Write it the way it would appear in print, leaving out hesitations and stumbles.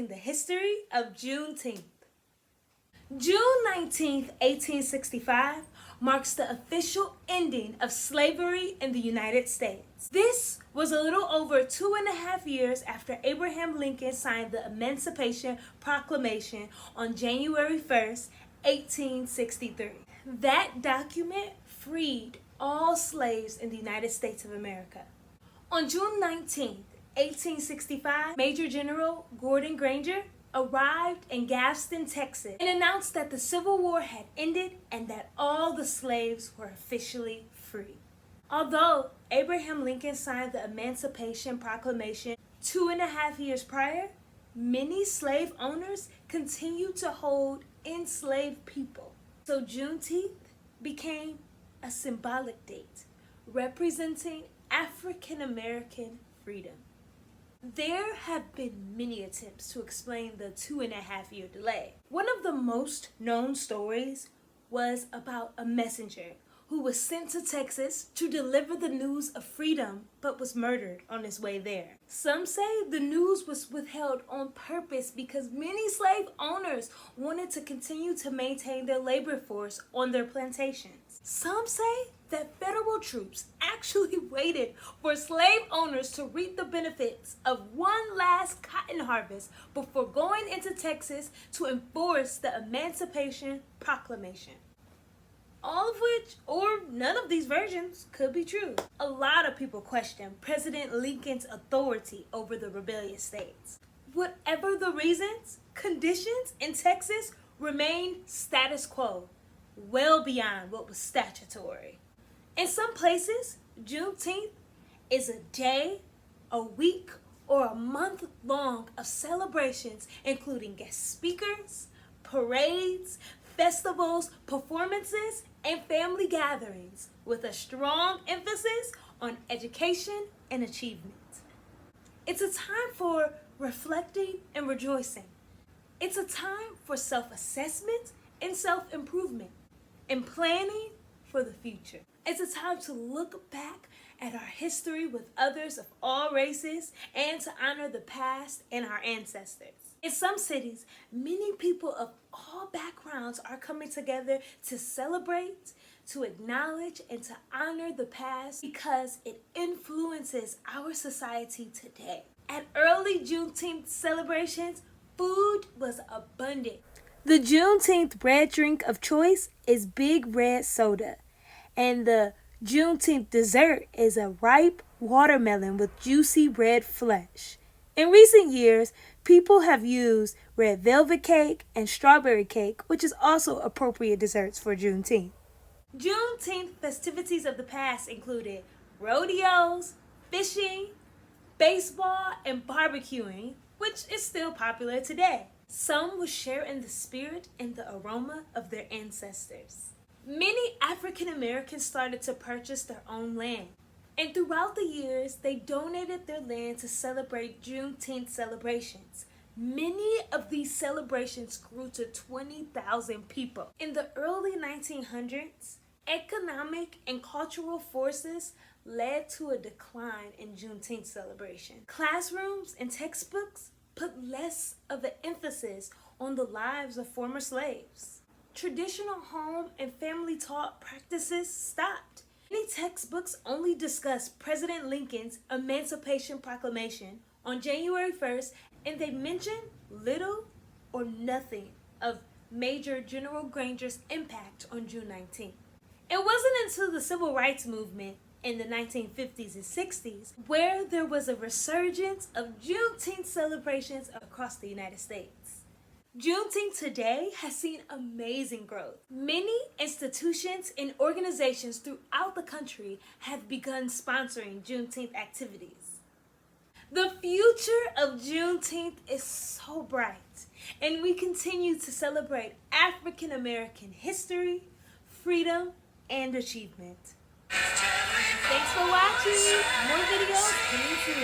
discussing the history of Juneteenth. June 19th, 1865 marks the official ending of slavery in the United States. This was a little over 2.5 years after Abraham Lincoln signed the Emancipation Proclamation on January 1st, 1863. That document freed all slaves in the United States of America. On June 19th, 1865, Major General Gordon Granger arrived in Galveston, Texas, and announced that the Civil War had ended and that all the slaves were officially free. Although Abraham Lincoln signed the Emancipation Proclamation 2.5 years prior, many slave owners continued to hold enslaved people. So Juneteenth became a symbolic date representing African American freedom. There have been many attempts to explain the 2.5 year delay. One of the most known stories was about a messenger who was sent to Texas to deliver the news of freedom but was murdered on his way there. Some say the news was withheld on purpose because many slave owners wanted to continue to maintain their labor force on their plantations. Some say that federal troops actually waited for slave owners to reap the benefits of one last cotton harvest before going into Texas to enforce the Emancipation Proclamation. All of which, or none of these versions, could be true. A lot of people question President Lincoln's authority over the rebellious states. Whatever the reasons, conditions in Texas remained status quo, well beyond what was statutory. In some places, Juneteenth is a day, a week, or a month long of celebrations, including guest speakers, parades, festivals, performances, and family gatherings, with a strong emphasis on education and achievement. It's a time for reflecting and rejoicing. It's a time for self-assessment and self-improvement, and planning for the future. It's a time to look back at our history with others of all races and to honor the past and our ancestors. In some cities, many people of all backgrounds are coming together to celebrate, to acknowledge, and to honor the past because it influences our society today. At early Juneteenth celebrations, food was abundant. The Juneteenth bread drink of choice is Big Red Soda, and the Juneteenth dessert is a ripe watermelon with juicy red flesh. In recent years, people have used red velvet cake and strawberry cake, which is also appropriate desserts for Juneteenth. Juneteenth festivities of the past included rodeos, fishing, baseball, and barbecuing, which is still popular today. Some will share in the spirit and the aroma of their ancestors. Many African Americans started to purchase their own land, and throughout the years, they donated their land to celebrate Juneteenth celebrations. Many of these celebrations grew to 20,000 people. In the early 1900s, economic and cultural forces led to a decline in Juneteenth celebration. Classrooms and textbooks put less of an emphasis on the lives of former slaves. Traditional home and family taught practices stopped. Many textbooks only discuss President Lincoln's Emancipation Proclamation on January 1st, and they mention little or nothing of Major General Granger's impact on June 19th. It wasn't until the Civil Rights Movement in the 1950s and 60s where there was a resurgence of Juneteenth celebrations across the United States. Juneteenth today has seen amazing growth. Many institutions and organizations throughout the country have begun sponsoring Juneteenth activities. The future of Juneteenth is so bright, and we continue to celebrate African American history, freedom, and achievement. Thanks for watching. More videos coming soon.